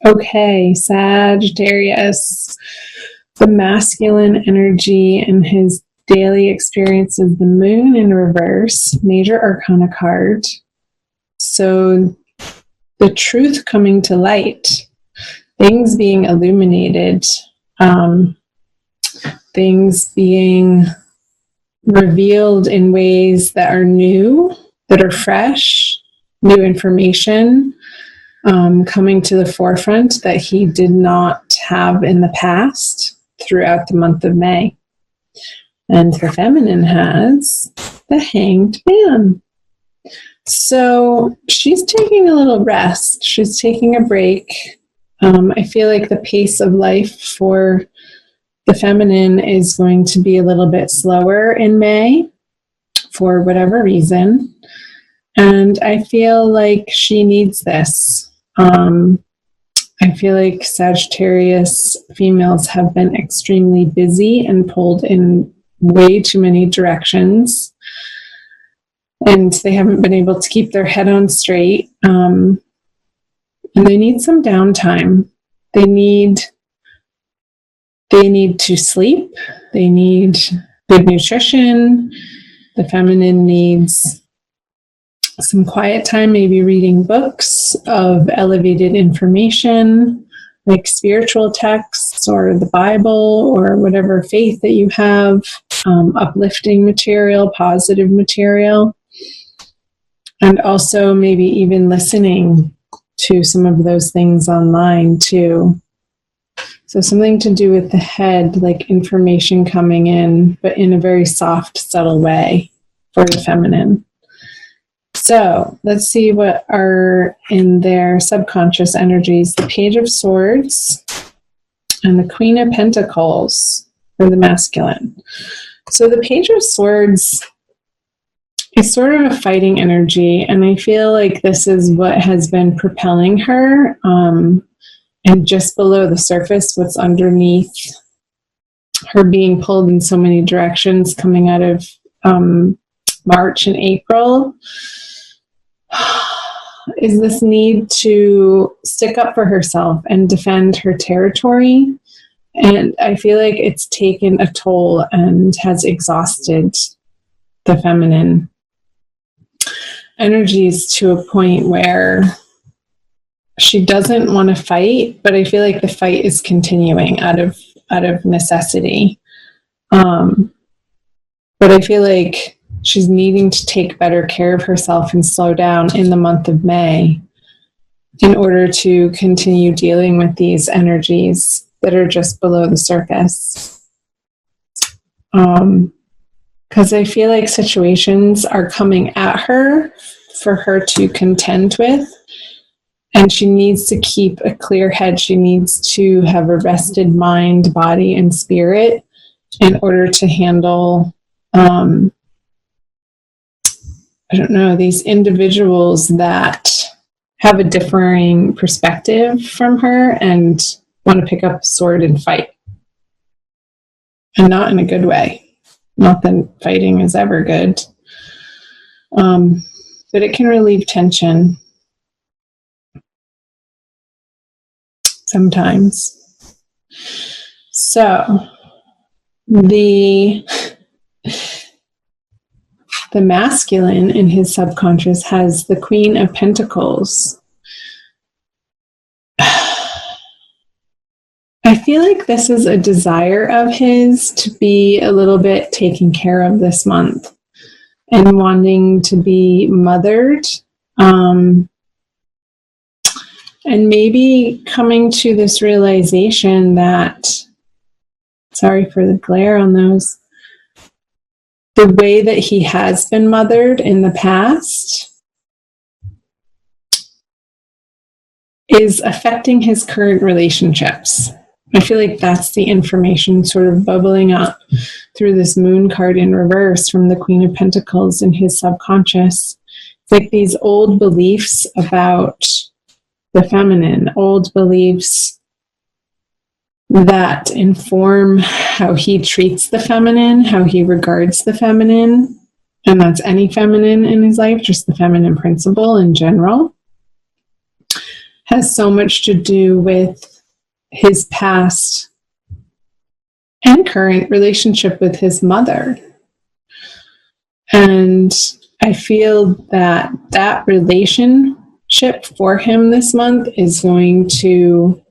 Okay, Sagittarius. The masculine energy in his daily experience is the moon in reverse, major arcana card. So the truth coming to light, things being illuminated, things being revealed in ways that are new, that are fresh, new information coming to the forefront that he did not have in the past throughout the month of May. And the feminine has the Hanged Man. So she's taking a little rest. She's taking a break. I feel like the pace of life for the feminine is going to be a little bit slower in May for whatever reason. And I feel like she needs this. I feel like Sagittarius females have been extremely busy and pulled in way too many directions. And they haven't been able to keep their head on straight. And they need some downtime. They need to sleep. They need good nutrition. The feminine needs some quiet time, maybe reading books of elevated information, like spiritual texts or the Bible or whatever faith that you have, uplifting material, positive material, and also maybe even listening to some of those things online too. So something to do with the head, like information coming in, but in a very soft, subtle way for the feminine. So let's see what are in their subconscious energies. The Page of Swords and the Queen of Pentacles for the masculine. So the Page of Swords is sort of a fighting energy, and I feel like this is what has been propelling her. And just below the surface, what's underneath her being pulled in so many directions coming out of March and April is this need to stick up for herself and defend her territory. And I feel like it's taken a toll and has exhausted the feminine energies to a point where she doesn't want to fight, but I feel like the fight is continuing out of necessity. But I feel like she's needing to take better care of herself and slow down in the month of May in order to continue dealing with these energies that are just below the surface. Because I feel like situations are coming at her for her to contend with, and she needs to keep a clear head. She needs to have a rested mind, body, and spirit in order to handle these individuals that have a differing perspective from her and want to pick up a sword and fight. And not in a good way. Not that fighting is ever good. But it can relieve tension sometimes. So, the masculine in his subconscious has the Queen of Pentacles. I feel like this is a desire of his to be a little bit taken care of this month and wanting to be mothered. And maybe coming to this realization that, sorry for the glare on those, the way that he has been mothered in the past is affecting his current relationships. I feel like that's the information sort of bubbling up through this moon card in reverse from the Queen of Pentacles in his subconscious. It's like these old beliefs about the feminine, old beliefs that inform how he treats the feminine, how he regards the feminine, and that's any feminine in his life, just the feminine principle in general. has so much to do with his past and current relationship with his mother. And I feel that that relationship for him this month is going to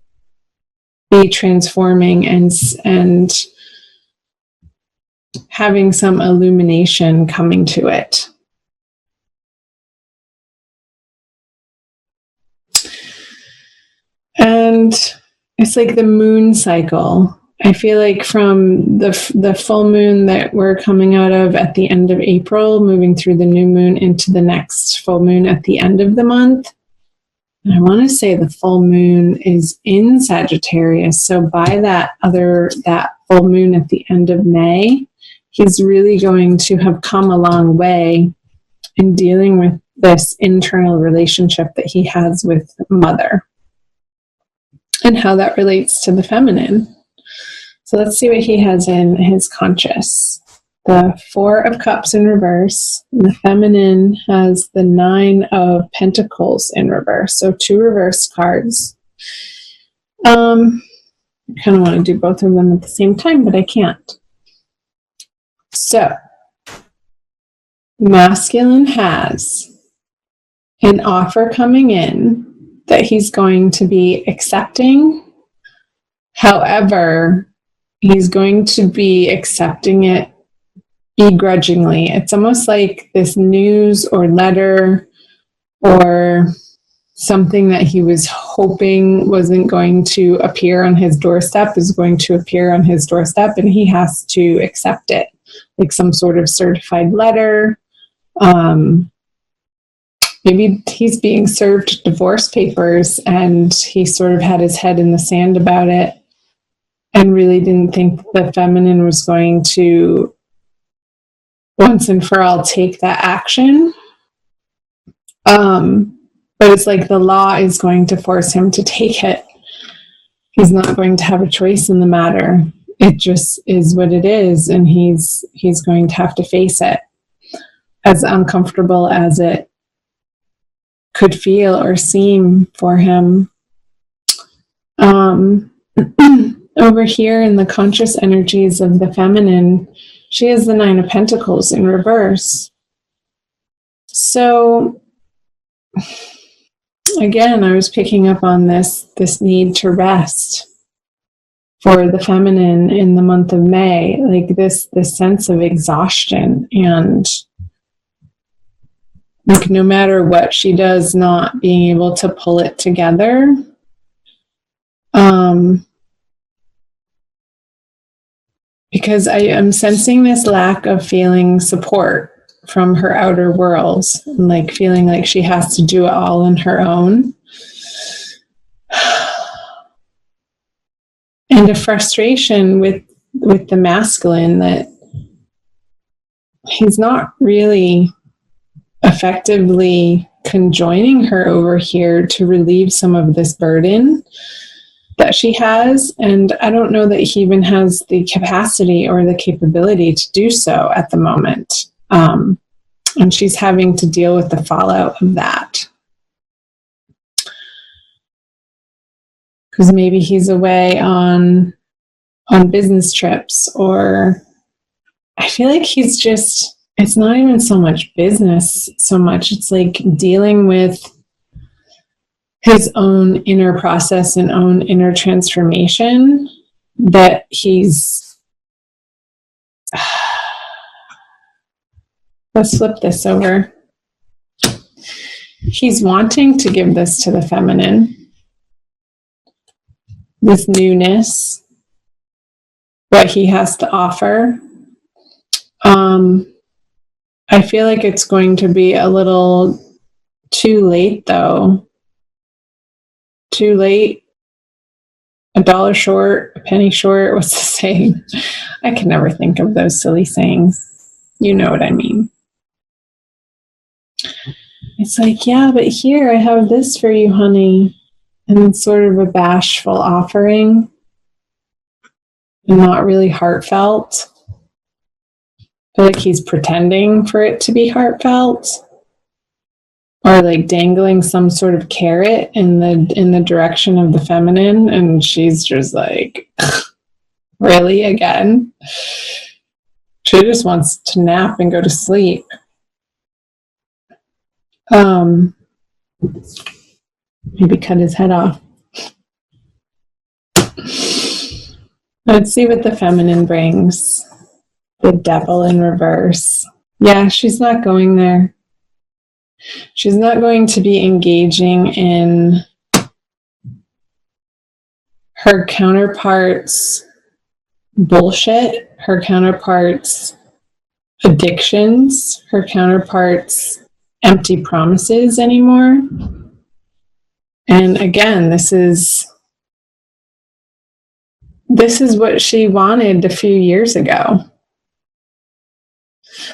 be transforming and having some illumination coming to it. And it's like the moon cycle. I feel like from the full moon that we're coming out of at the end of April, moving through the new moon into the next full moon at the end of the month. And I want to say the full moon is in Sagittarius. So by that full moon at the end of May, he's really going to have come a long way in dealing with this internal relationship that he has with mother and how that relates to the feminine. So let's see what he has in his conscious. The 4 of Cups in reverse. And the feminine has the 9 of Pentacles in reverse. So 2 reverse cards. I kind of want to do both of them at the same time, but I can't. So, masculine has an offer coming in that he's going to be accepting. However, he's going to be accepting it begrudgingly. It's almost like this news or letter or something that he was hoping wasn't going to appear on his doorstep is going to appear on his doorstep, and he has to accept it, like some sort of certified letter. Maybe he's being served divorce papers and he sort of had his head in the sand about it and really didn't think the feminine was going to once and for all take that action. But it's like the law is going to force him to take it. He's not going to have a choice in the matter. It just is what it is, and he's going to have to face it, as uncomfortable as it could feel or seem for him. Over here in the conscious energies of the feminine, she has the 9 of Pentacles in reverse. So, again, I was picking up on this need to rest for the feminine in the month of May, like this sense of exhaustion and like no matter what she does, not being able to pull it together. Because I am sensing this lack of feeling support from her outer world, and like feeling like she has to do it all on her own. And a frustration with the masculine that he's not really effectively conjoining her over here to relieve some of this burden that she has. And I don't know that he even has the capacity or the capability to do so at the moment. And she's having to deal with the fallout of that. Because maybe he's away on business trips, or I feel like he's just, it's not even so much business so much. It's like dealing with his own inner process and own inner transformation that he's, let's flip this over. He's wanting to give this to the feminine, this newness, what he has to offer. I feel like it's going to be a little too late, though. Too late, a dollar short, a penny short. What's the saying? I can never think of those silly sayings. You know what I mean. It's like, yeah, but here I have this for you, honey. And it's sort of a bashful offering and not really heartfelt. I feel like he's pretending for it to be heartfelt. or like dangling some sort of carrot in the direction of the feminine, and she's just like, really, again? She just wants to nap and go to sleep. Maybe cut his head off. Let's see what the feminine brings. The devil in reverse. Yeah, she's not going there. She's not going to be engaging in her counterpart's bullshit, her counterpart's addictions, her counterpart's empty promises anymore. And again, this is what she wanted a few years ago.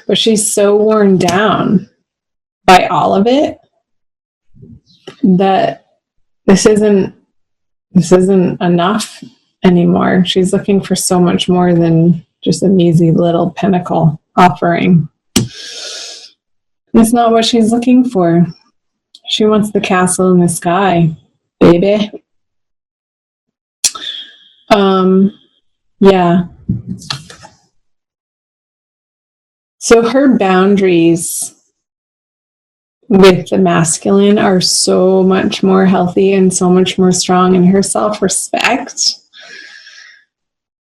But she's so worn down by all of it that this isn't enough anymore. She's looking for so much more than just a measly little pinnacle offering. It's not what she's looking for. She wants the castle in the sky, baby. Yeah. So her boundaries with the masculine are so much more healthy and so much more strong, and her self-respect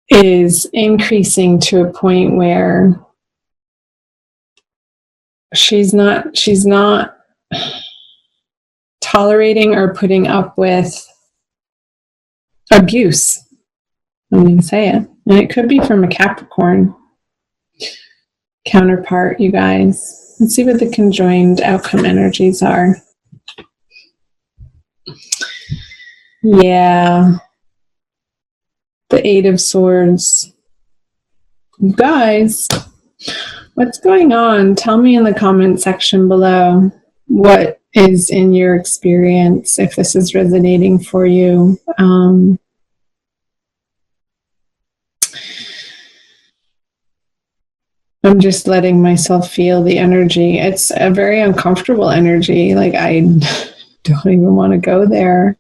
is increasing to a point where she's not tolerating or putting up with abuse. I'm going to say it. And it could be from a Capricorn counterpart, you guys. Let's see what the conjoined outcome energies are. Yeah. The Eight of Swords. You guys, what's going on? Tell me in the comment section below what is in your experience, if this is resonating for you. I'm just letting myself feel the energy. It's a very uncomfortable energy. Like, I don't even want to go there.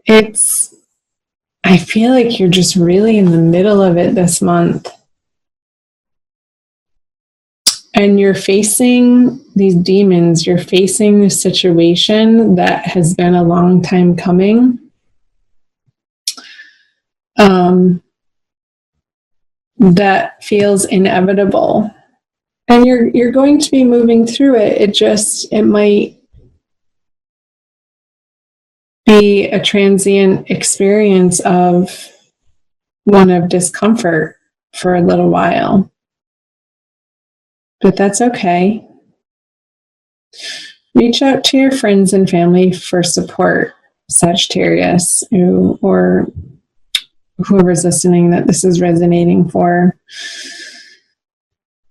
I feel like you're just really in the middle of it this month. And you're facing these demons. You're facing this situation that has been a long time coming. That feels inevitable, and you're going to be moving through it. It might be a transient experience of one of discomfort for a little while, but that's okay. Reach out to your friends and family for support, Sagittarius, or whoever's listening that this is resonating for,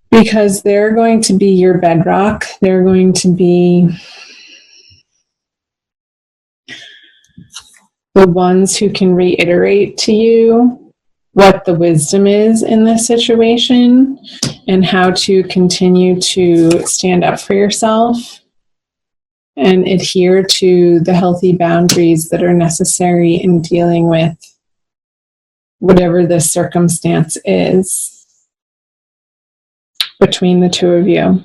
because they're going to be your bedrock. They're going to be the ones who can reiterate to you what the wisdom is in this situation and how to continue to stand up for yourself and adhere to the healthy boundaries that are necessary in dealing with whatever the circumstance is between the two of you.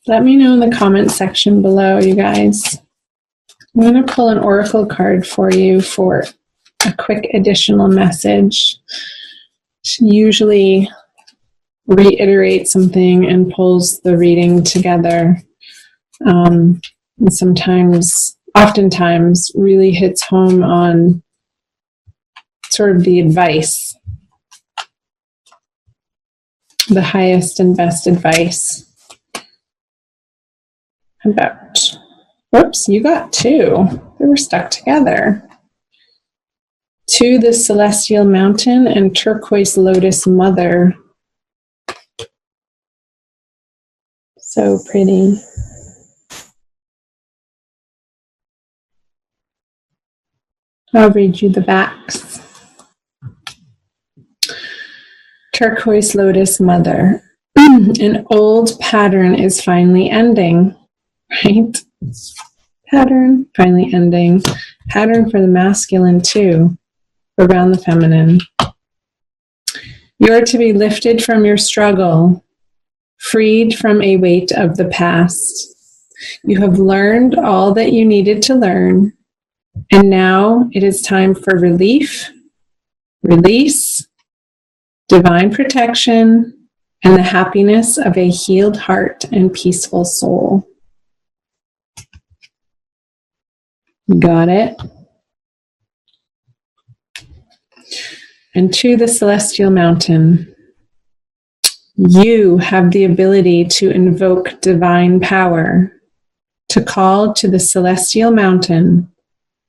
Let me know in the comment section below, you guys. I'm going to pull an oracle card for you for a quick additional message. She usually reiterates something and pulls the reading together. And oftentimes really hits home on sort of the advice, the highest and best advice. Whoops, you got two. They were stuck together. To the Celestial Mountain and Turquoise Lotus Mother. So pretty. I'll read you the backs. Turquoise Lotus Mother. An old pattern is finally ending, right? Pattern finally ending. Pattern for the masculine too, around the feminine. You're to be lifted from your struggle, freed from a weight of the past. You have learned all that you needed to learn, and now it is time for relief, release, divine protection, and the happiness of a healed heart and peaceful soul. Got it? And to the celestial mountain, you have the ability to invoke divine power, to call to the celestial mountain,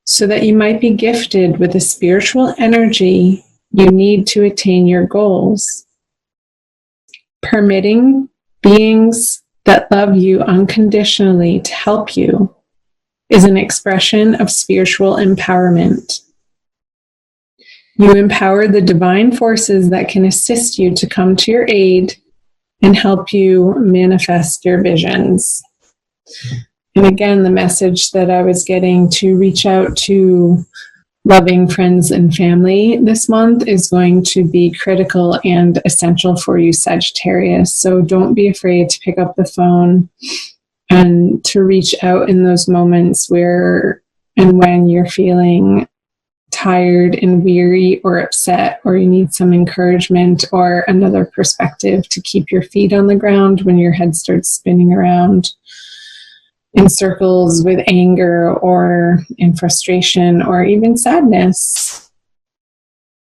so that you might be gifted with the spiritual energy you need to attain your goals. Permitting beings that love you unconditionally to help you is an expression of spiritual empowerment. You empower the divine forces that can assist you to come to your aid and help you manifest your visions. And again, the message that I was getting to reach out to loving friends and family this month is going to be critical and essential for you, Sagittarius. So don't be afraid to pick up the phone and to reach out in those moments where and when you're feeling tired and weary or upset, or you need some encouragement or another perspective to keep your feet on the ground when your head starts spinning around in circles with anger or in frustration or even sadness.